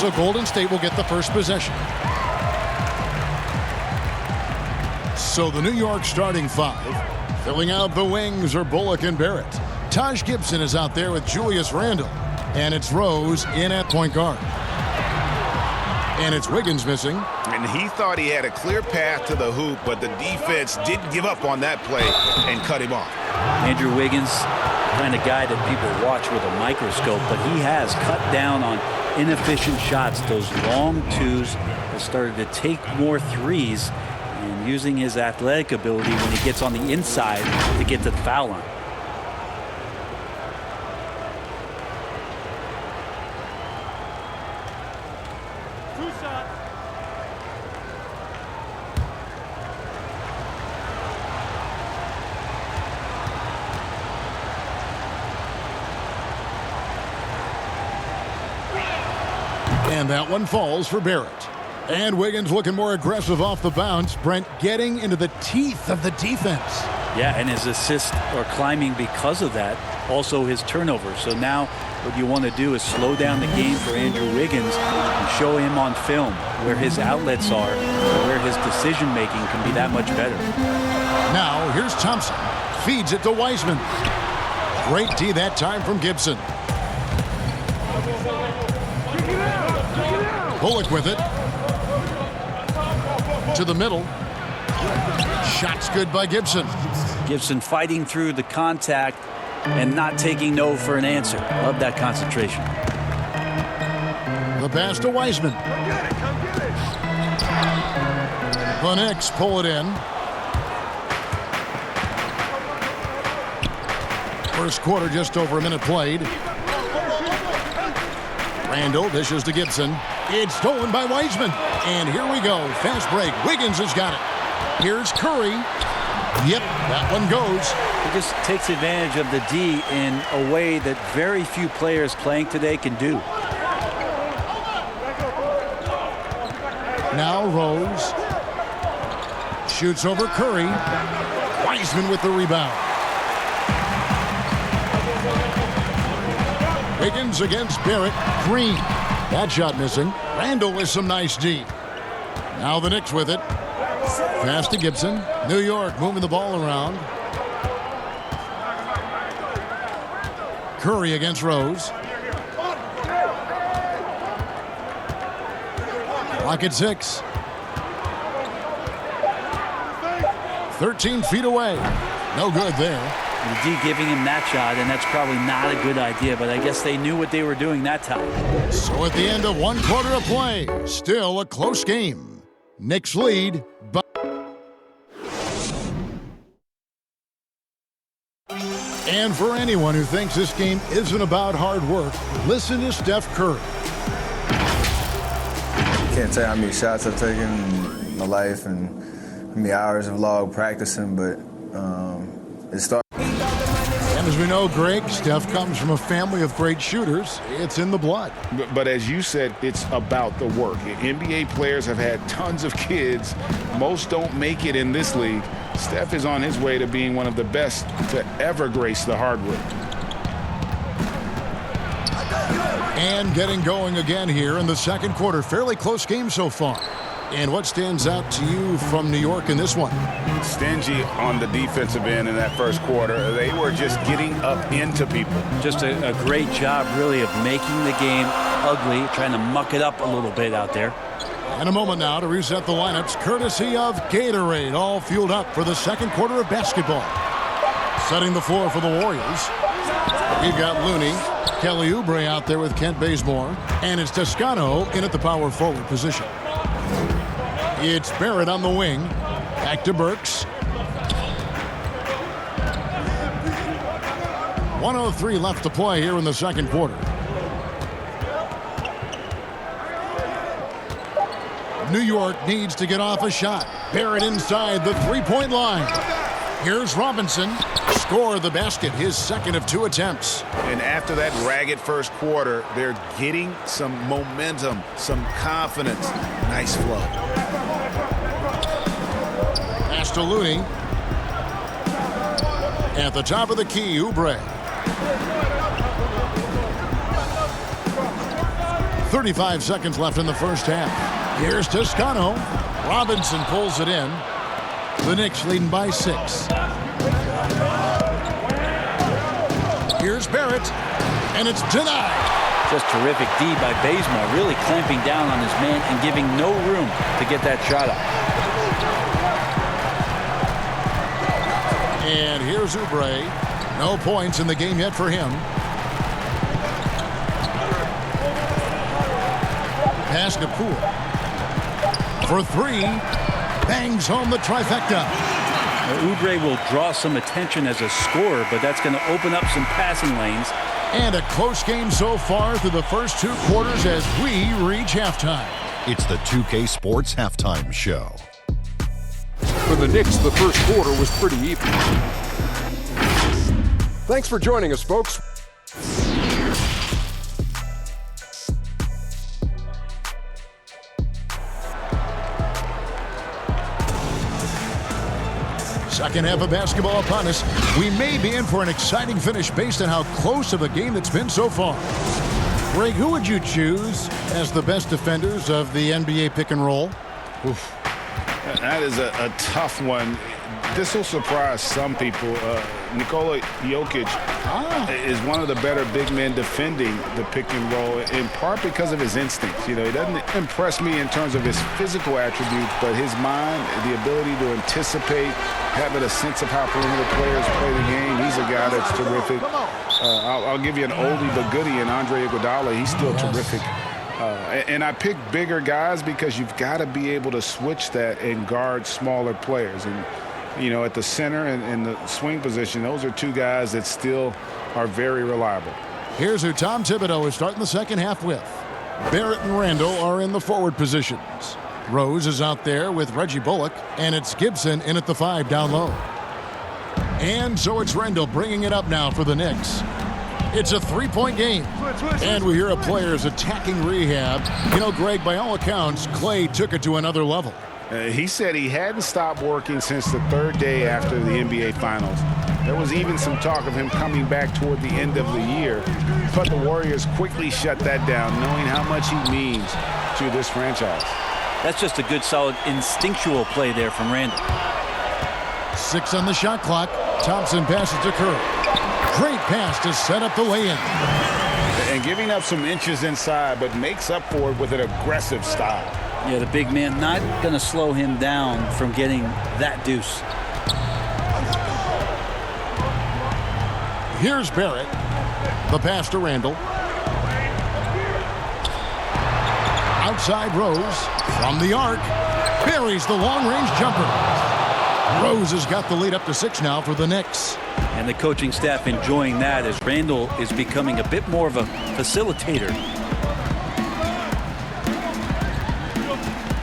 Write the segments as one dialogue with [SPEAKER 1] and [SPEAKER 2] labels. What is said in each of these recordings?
[SPEAKER 1] So Golden State will get the first possession. So the New York starting five, filling out the wings are Bullock and Barrett. Taj Gibson is out there with Julius Randle. And it's Rose in at point guard. And it's Wiggins missing.
[SPEAKER 2] And he thought he had a clear path to the hoop, but the defense didn't give up on that play and cut him off.
[SPEAKER 3] Andrew Wiggins, the kind of guy that people watch with a microscope, but he has cut down on inefficient shots, those long twos, has started to take more threes, and using his athletic ability when he gets on the inside to get to the foul line.
[SPEAKER 1] And that one falls for Barrett. And Wiggins looking more aggressive off the bounce. Brent getting into the teeth of the defense.
[SPEAKER 3] Yeah, and his assists are climbing because of that. Also his turnovers. So now what you want to do is slow down the game for Andrew Wiggins and show him on film where his outlets are, where his decision making can be that much better.
[SPEAKER 1] Now here's Thompson. Feeds it to Wiseman. Great D that time from Gibson. Bullock with it. To the middle. Shot's good by Gibson.
[SPEAKER 3] Gibson fighting through the contact and not taking no for an answer. Love that concentration.
[SPEAKER 1] The pass to Wiseman. The Knicks pull it in. First quarter, just over a minute played. Randle dishes to Gibson. It's stolen by Wiseman. And here we go. Fast break. Wiggins has got it. Here's Curry. Yep, that one goes.
[SPEAKER 3] He just takes advantage of the D in a way that very few players playing today can do.
[SPEAKER 1] Now Rose. Shoots over Curry. Wiseman with the rebound. Wiggins against Barrett. Green. That shot missing. Randle with some nice D. Now the Knicks with it. Pass to Gibson. New York moving the ball around. Curry against Rose. Clock at 6. 13 feet away. No good there.
[SPEAKER 3] The D giving him that shot, and that's probably not a good idea, but I guess they knew what they were doing that time.
[SPEAKER 1] So at the end of one quarter of play, still a close game. Knicks lead, but... And for anyone who thinks this game isn't about hard work, listen to Steph Curry.
[SPEAKER 4] Can't tell how many shots I've taken in my life and how many hours of log practicing, but it started.
[SPEAKER 1] And as we know, Greg, Steph comes from a family of great shooters. It's in the blood.
[SPEAKER 2] But as you said, it's about the work. NBA players have had tons of kids. Most don't make it in this league. Steph is on his way to being one of the best to ever grace the hardwood.
[SPEAKER 1] And getting going again here in the second quarter. Fairly close game so far. And what stands out to you from New York in this one?
[SPEAKER 2] Stingy on the defensive end in that first quarter. They were just getting up into people.
[SPEAKER 3] Just a great job, really, of making the game ugly, trying to muck it up a little bit out there.
[SPEAKER 1] And a moment now to reset the lineups, courtesy of Gatorade, all fueled up for the second quarter of basketball. Setting the floor for the Warriors. We've got Looney, Kelly Oubre out there with Kent Bazemore, and it's Toscano in at the power forward position. It's Barrett on the wing. Back to Burks. 1:03 left to play here in the second quarter. New York needs to get off a shot. Barrett inside the three-point line. Here's Robinson. Score the basket, his second of 2 attempts.
[SPEAKER 2] And after that ragged first quarter, they're getting some momentum, some confidence. Nice flow.
[SPEAKER 1] Pass to Looney. At the top of the key, Oubre. 35 seconds left in the first half. Here's Toscano. Robinson pulls it in. The Knicks leading by 6. Here's Barrett, and it's denied.
[SPEAKER 3] Just terrific D by Bazemore, really clamping down on his man and giving no room to get that shot up.
[SPEAKER 1] And here's Oubre. No points in the game yet for him. Pass to Poole. For 3. Bangs home the trifecta.
[SPEAKER 3] Oubre will draw some attention as a scorer, but that's going to open up some passing lanes.
[SPEAKER 1] And a close game so far through the first 2 quarters as we reach halftime.
[SPEAKER 5] It's the 2K Sports Halftime Show.
[SPEAKER 6] For the Knicks, the first quarter was pretty even. Thanks for joining us, folks.
[SPEAKER 1] Second half of basketball upon us. We may be in for an exciting finish based on how close of a game it's been so far. Greg, who would you choose as the best defenders of the NBA pick and roll?
[SPEAKER 2] Oof. That is a tough one. This will surprise some people. Nikola Jokic is one of the better big men defending the pick and roll, in part because of his instincts. You know, he doesn't impress me in terms of his physical attributes, but his mind, the ability to anticipate, having a sense of how perimeter players play the game. He's a guy that's terrific. I'll give you an oldie but goodie in Andre Iguodala. He's still terrific. And I pick bigger guys because you've got to be able to switch that and guard smaller players. And, you know, at the center and the swing position, those are 2 guys that still are very reliable.
[SPEAKER 1] Here's who Tom Thibodeau is starting the second half with. Barrett and Randall are in the forward positions. Rose is out there with Reggie Bullock, and it's Gibson in at the 5 down low. And so it's Randall bringing it up now for the Knicks. It's a 3-point game. And we hear a player's attacking rehab. You know, Greg, by all accounts, Clay took it to another level.
[SPEAKER 2] He said he hadn't stopped working since the 3rd day after the NBA Finals. There was even some talk of him coming back toward the end of the year. But the Warriors quickly shut that down, knowing how much he means to this franchise.
[SPEAKER 3] That's just a good, solid, instinctual play there from Randall.
[SPEAKER 1] 6 on the shot clock. Thompson passes to Curry. Great pass to set up the lay-in.
[SPEAKER 2] And giving up some inches inside, but makes up for it with an aggressive style.
[SPEAKER 3] Yeah, the big man not going to slow him down from getting that deuce.
[SPEAKER 1] Here's Barrett. The pass to Randall. Outside Rose. From the arc. Buries the long-range jumper. Rose has got the lead up to 6 now for the Knicks.
[SPEAKER 3] And the coaching staff enjoying that as Randall is becoming a bit more of a facilitator.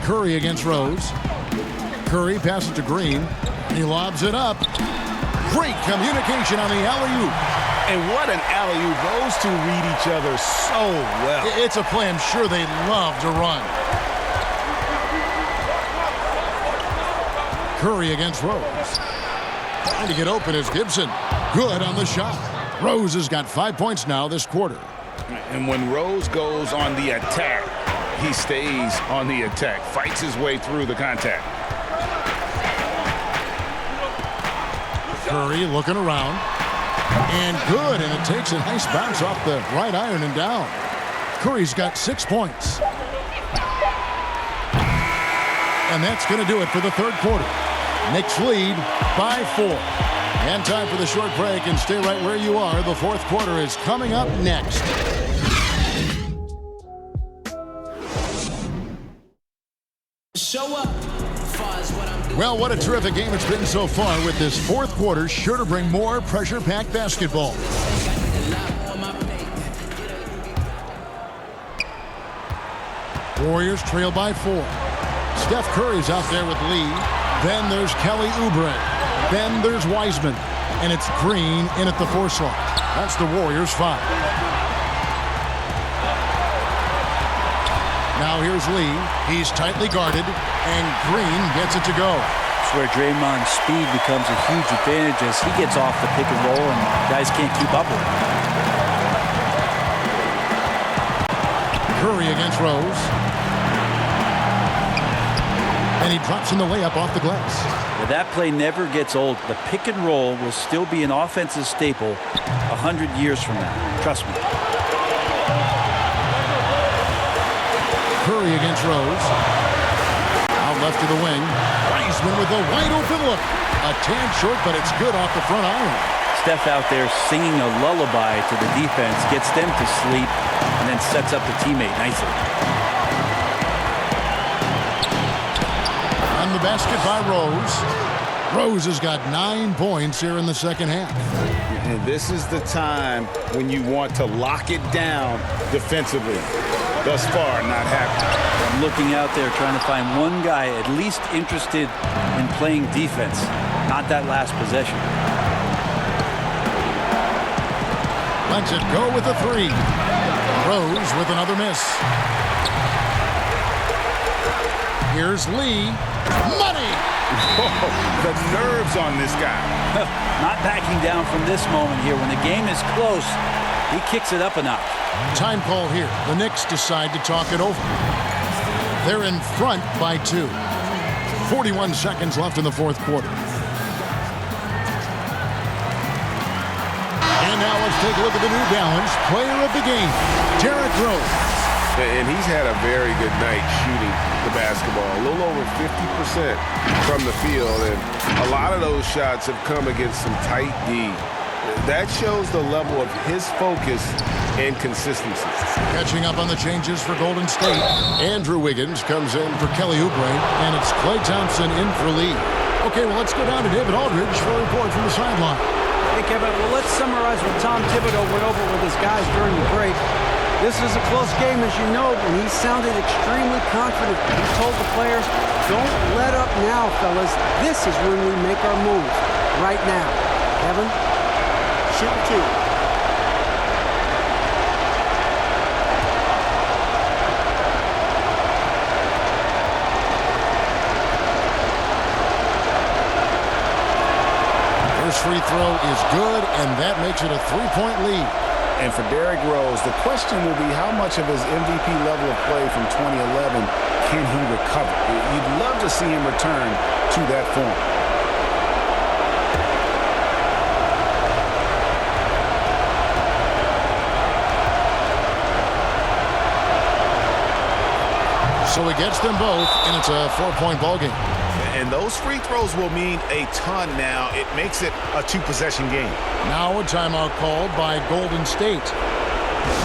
[SPEAKER 1] Curry against Rose. Curry passes to Green. He lobs it up. Great communication on the alley-oop.
[SPEAKER 2] And what an alley-oop. Those 2 read each other so well.
[SPEAKER 1] It's a play I'm sure they love to run. Curry against Rose. Trying to get open is Gibson. Good on the shot. Rose has got 5 points now this quarter.
[SPEAKER 2] And when Rose goes on the attack, he stays on the attack, fights his way through the contact.
[SPEAKER 1] Curry looking around. And good, and it takes a nice bounce off the right iron and down. Curry's got 6 points. And that's going to do it for the 3rd quarter. Knicks lead by 4. And time for the short break, and stay right where you are. The 4th quarter is coming up next.
[SPEAKER 7] Show up.
[SPEAKER 1] Well, what a terrific game it's been so far, with this 4th quarter sure to bring more pressure-packed basketball. Warriors trail by 4. Steph Curry's out there with Lee. Then there's Kelly Oubre. Then there's Wiseman. And it's Green in at the 4 slot. That's the Warriors' 5. Now here's Lee. He's tightly guarded. And Green gets it to go.
[SPEAKER 3] That's where Draymond's speed becomes a huge advantage as he gets off the pick and roll and guys can't keep up with him.
[SPEAKER 1] Curry against Rose. And he drops in the layup off the glass.
[SPEAKER 3] Now, that play never gets old. The pick and roll will still be an offensive staple 100 years from now. Trust me.
[SPEAKER 1] Curry against Rose. Out left to the wing. Wiseman with a wide open look. A tad short, but it's good off the front iron.
[SPEAKER 3] Steph out there singing a lullaby to the defense, gets them to sleep, and then sets up the teammate nicely.
[SPEAKER 1] On the basket by Rose. Rose has got 9 points here in the second half.
[SPEAKER 2] And this is the time when you want to lock it down defensively. Thus far, not happening.
[SPEAKER 3] I'm looking out there trying to find one guy at least interested in playing defense, not that last possession.
[SPEAKER 1] Lets it go with a 3. Rose with another miss. Here's Lee. Money!
[SPEAKER 2] Oh, the nerves on this guy.
[SPEAKER 3] Not backing down from this moment here. When the game is close, he kicks it up a notch.
[SPEAKER 1] Time call here. The Knicks decide to talk it over. They're in front by 2. 41 seconds left in the fourth quarter. And now let's take a look at the New Balance player of the game, Derrick Rose.
[SPEAKER 8] And he's had a very good night shooting the basketball. A little over 50% from the field. And a lot of those shots have come against some tight D. That shows the level of his focus and consistency.
[SPEAKER 1] Catching up on the changes for Golden State. Andrew Wiggins comes in for Kelly Oubre, and it's Klay Thompson in for Lee. Okay, well, let's go down to David Aldridge for a report from the sideline.
[SPEAKER 9] Hey, Kevin, well, let's summarize what Tom Thibodeau went over with his guys during the break. This is a close game, as you know, and he sounded extremely confident. He told the players, don't let up now, fellas. This is when we make our moves. Right now. Kevin, shoot the key.
[SPEAKER 1] First free throw is good, and that makes it a 3-point lead.
[SPEAKER 2] And for Derrick Rose, the question will be how much of his MVP level of play from 2011 can he recover? You'd love to see him return to that form.
[SPEAKER 1] So he gets them both, and it's a 4-point ball game.
[SPEAKER 2] And those free throws will mean a ton now. It makes it a 2-possession game.
[SPEAKER 1] Now a timeout called by Golden State.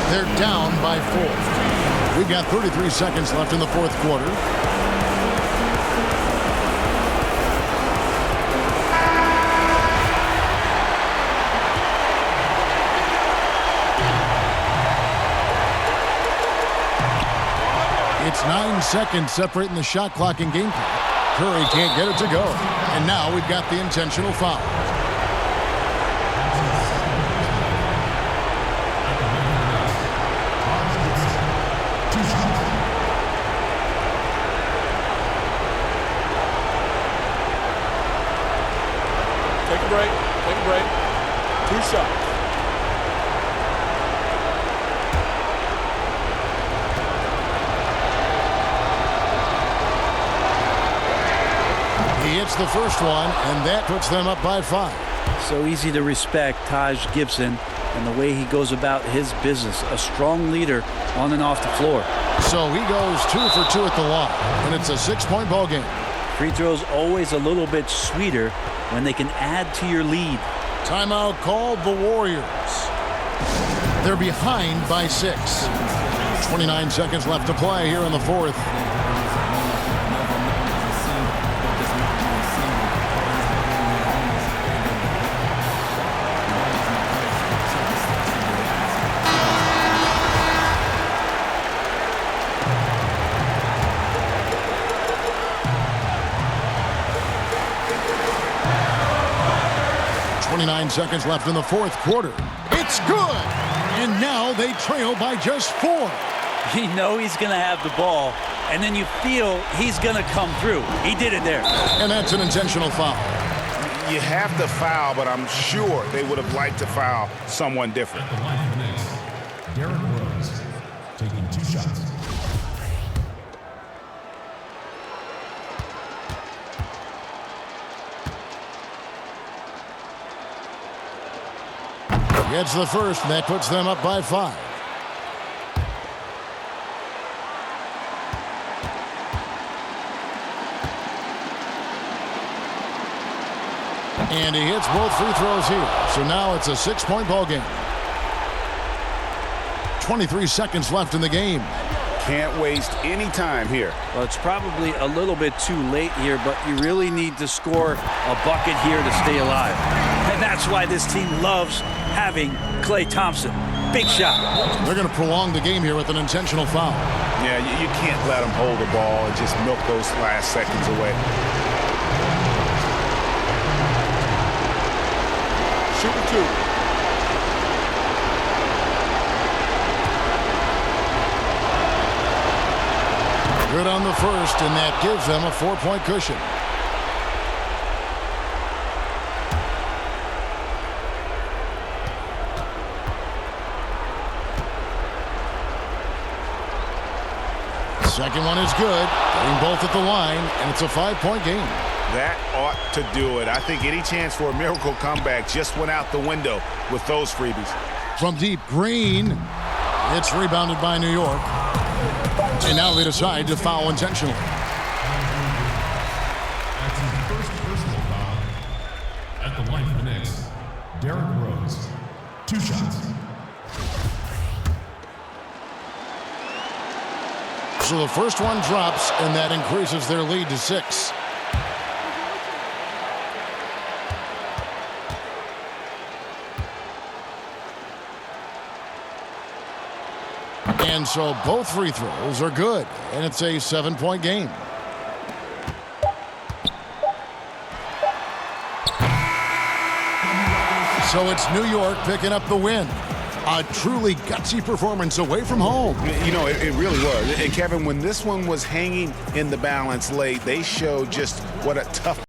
[SPEAKER 1] They're down by 4. We've got 33 seconds left in the fourth quarter. It's 9 seconds separating the shot clock and game clock. Curry can't get it to go. And now we've got the intentional foul.
[SPEAKER 6] Take a break. Take a break. 2 shots.
[SPEAKER 1] He hits the first one, and that puts them up by 5.
[SPEAKER 3] So easy to respect Taj Gibson and the way he goes about his business. A strong leader on and off the floor.
[SPEAKER 1] So he goes 2 for 2 at the line, and it's a 6-point ball game.
[SPEAKER 3] Free throws always a little bit sweeter when they can add to your lead.
[SPEAKER 1] Timeout called the Warriors. They're behind by 6. 29 seconds left to play here in the fourth. Seconds left in the fourth quarter. It's good! And now they trail by just 4.
[SPEAKER 3] You know he's going to have the ball, and then you feel he's going to come through. He did it there.
[SPEAKER 1] And that's an intentional foul.
[SPEAKER 2] You have to foul, but I'm sure they would have liked to foul someone different.
[SPEAKER 10] taking 2 shots.
[SPEAKER 1] Gets the first, and that puts them up by 5. And he hits both free throws here. So now it's a 6-point ball game. 23 seconds left in the game.
[SPEAKER 2] Can't waste any time here.
[SPEAKER 3] Well, it's probably a little bit too late here, but you really need to score a bucket here to stay alive. And that's why this team loves having Klay Thompson. Big shot.
[SPEAKER 1] They're going to prolong the game here with an intentional foul.
[SPEAKER 2] Yeah, you can't let him hold the ball and just milk those last seconds away.
[SPEAKER 8] Shooting 2.
[SPEAKER 1] Good on the first, and that gives them a 4-point cushion. Second one is good. Getting both at the line, and it's a 5-point game.
[SPEAKER 2] That ought to do it. I think any chance for a miracle comeback just went out the window with those freebies.
[SPEAKER 1] From deep, Green. It's rebounded by New York. And now they decide to foul intentionally.
[SPEAKER 10] That's his first personal foul. At the line for the Knicks, Derrick Rose. 2 shots.
[SPEAKER 1] So the first one drops, and that increases their lead to 6. And so both free throws are good, and it's a 7-point game. So it's New York picking up the win. A truly gutsy performance away from home.
[SPEAKER 2] You know, it really was. And Kevin, when this one was hanging in the balance late, they showed just what a tough